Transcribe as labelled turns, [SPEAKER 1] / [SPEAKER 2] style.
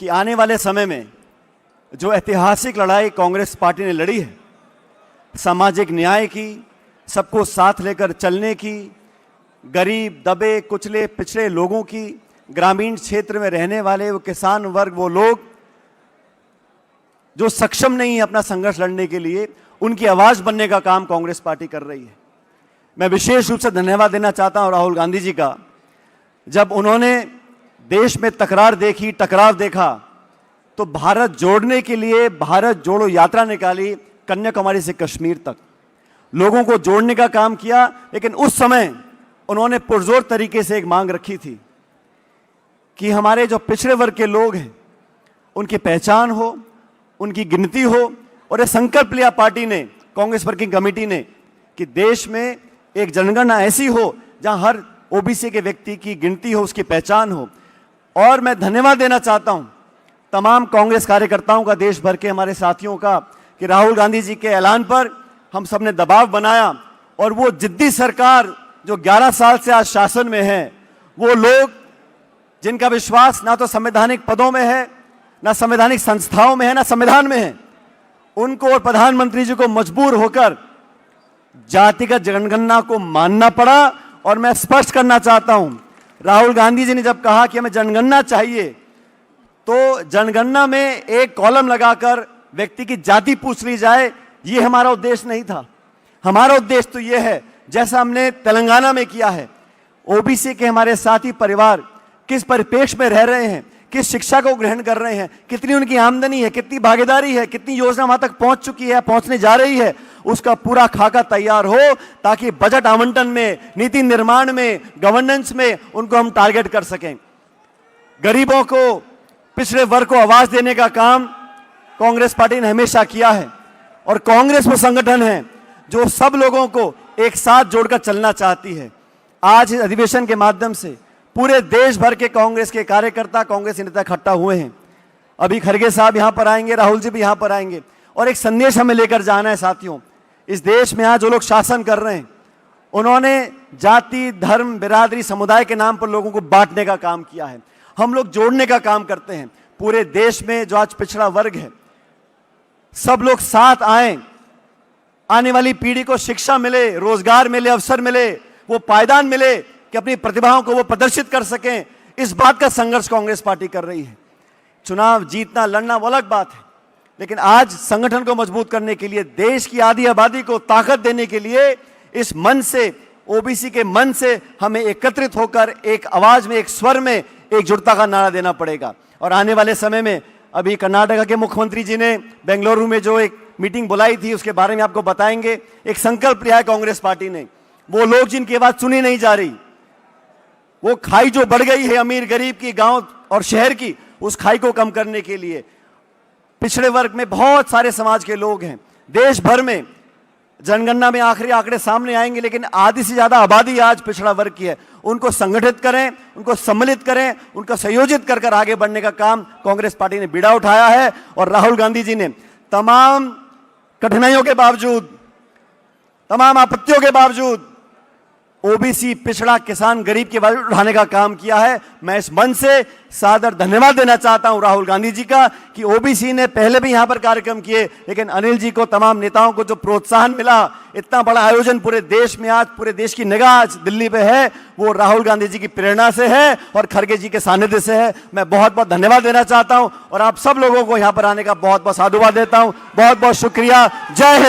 [SPEAKER 1] कि आने वाले समय में जो ऐतिहासिक लड़ाई कांग्रेस पार्टी ने लड़ी है, सामाजिक न्याय की, सबको साथ लेकर चलने की, गरीब, दबे, कुचले, पिछड़े लोगों की, ग्रामीण क्षेत्र में रहने वाले वो किसान वर्ग, वो लोग जो सक्षम नहीं है अपना संघर्ष लड़ने के लिए, उनकी आवाज बनने का काम कांग्रेस पार्टी कर रही है। मैं विशेष रूप से धन्यवाद देना चाहता हूं राहुल गांधी जी का। जब उन्होंने देश में तकरार देखी, टकराव देखा, तो भारत जोड़ने के लिए भारत जोड़ो यात्रा निकाली, कन्याकुमारी से कश्मीर तक लोगों को जोड़ने का काम किया। लेकिन उस समय उन्होंने पुरजोर तरीके से एक मांग रखी थी कि हमारे जो पिछड़े वर्ग के लोग हैं उनकी पहचान हो, उनकी गिनती हो। और यह संकल्प लिया पार्टी ने, कांग्रेस वर्किंग कमेटी ने, कि देश में एक जनगणना ऐसी हो जहां हर ओबीसी के व्यक्ति की गिनती हो, उसकी पहचान हो। और मैं धन्यवाद देना चाहता हूं तमाम कांग्रेस कार्यकर्ताओं का, देश भर के हमारे साथियों का, कि राहुल गांधी जी के ऐलान पर हम सब ने दबाव बनाया और वो जिद्दी सरकार जो 11 साल से आज शासन में है, वो लोग जिनका विश्वास ना तो संवैधानिक पदों में है, ना संवैधानिक संस्थाओं में है, ना संविधान में है, उनको और प्रधानमंत्री जी को मजबूर होकर जातिगत जनगणना को मानना पड़ा। और मैं स्पष्ट करना चाहता हूं, राहुल गांधी जी ने जब कहा कि हमें जनगणना चाहिए, तो जनगणना में एक कॉलम लगाकर व्यक्ति की जाति पूछ ली जाए, ये हमारा उद्देश्य नहीं था। हमारा उद्देश्य तो यह है, जैसा हमने तेलंगाना में किया है, ओबीसी के हमारे साथी परिवार किस परिप्रेक्ष्य में रह रहे हैं, किस शिक्षा को ग्रहण कर रहे हैं, कितनी उनकी आमदनी है, कितनी भागीदारी है, कितनी योजना वहां तक पहुंच चुकी है, पहुंचने जा रही है, उसका पूरा खाका तैयार हो, ताकि बजट आवंटन में, नीति निर्माण में, गवर्नेंस में उनको हम टारगेट कर सकें। गरीबों को, पिछड़े वर्ग को आवाज देने का काम कांग्रेस पार्टी ने हमेशा किया है। और कांग्रेस वो संगठन है जो सब लोगों को एक साथ जोड़कर चलना चाहती है। आज इस अधिवेशन के माध्यम से पूरे देश भर के कांग्रेस के कार्यकर्ता, कांग्रेस के नेता इकट्ठा हुए हैं। अभी खड़गे साहब यहां पर आएंगे, राहुल जी भी यहां पर आएंगे, और एक संदेश हमें लेकर जाना है। साथियों, इस देश में आज जो लोग शासन कर रहे हैं, उन्होंने जाति, धर्म, बिरादरी, समुदाय के नाम पर लोगों को बांटने का काम किया है। हम लोग जोड़ने का काम करते हैं। पूरे देश में जो आज पिछड़ा वर्ग है, सब लोग साथ आए, आने वाली पीढ़ी को शिक्षा मिले, रोजगार मिले, अवसर मिले, वो पायदान मिले कि अपनी प्रतिभाओं को वो प्रदर्शित कर सकें। इस बात का संघर्ष कांग्रेस पार्टी कर रही है। चुनाव जीतना, लड़ना वो अलग बात है, लेकिन आज संगठन को मजबूत करने के लिए, देश की आधी आबादी को ताकत देने के लिए, इस मन से, ओबीसी के मन से हमें एकत्रित होकर एक आवाज में, एक स्वर में एकजुटता का नारा देना पड़ेगा। और आने वाले समय में, अभी कर्नाटक के मुख्यमंत्री जी ने बेंगलुरु में जो एक मीटिंग बुलाई थी, उसके बारे में आपको बताएंगे। एक संकल्प लिया है कांग्रेस पार्टी ने, वो लोग जिनकी आवाज सुनी नहीं जा रही, वो खाई जो बढ़ गई है अमीर गरीब की, गांव और शहर की, उस खाई को कम करने के लिए पिछड़े वर्ग में बहुत सारे समाज के लोग हैं देश भर में। जनगणना में आखिरी आंकड़े सामने आएंगे, लेकिन आधी से ज्यादा आबादी आज पिछड़ा वर्ग की है। उनको संगठित करें, उनको सम्मिलित करें, उनको संयोजित कर कर आगे बढ़ने का काम कांग्रेस पार्टी ने बीड़ा उठाया है। और राहुल गांधी जी ने तमाम कठिनाइयों के बावजूद, तमाम आपत्तियों के बावजूद ओबीसी, पिछड़ा, किसान, गरीब की आवाज उठाने का काम किया है। मैं इस मंच से सादर धन्यवाद देना चाहता हूं राहुल गांधी जी का, कि ओबीसी ने पहले भी यहां पर कार्यक्रम किए, लेकिन अनिल जी को, तमाम नेताओं को जो प्रोत्साहन मिला, इतना बड़ा आयोजन पूरे देश में, आज पूरे देश की निगाह आज दिल्ली पे है, वो राहुल गांधी जी की प्रेरणा से है और खड़गे जी के सानिध्य से है। मैं बहुत बहुत धन्यवाद देना चाहता हूं और आप सब लोगों को यहां पर आने का बहुत बहुत साधुवाद देता हूं। बहुत बहुत शुक्रिया। जय हिंद।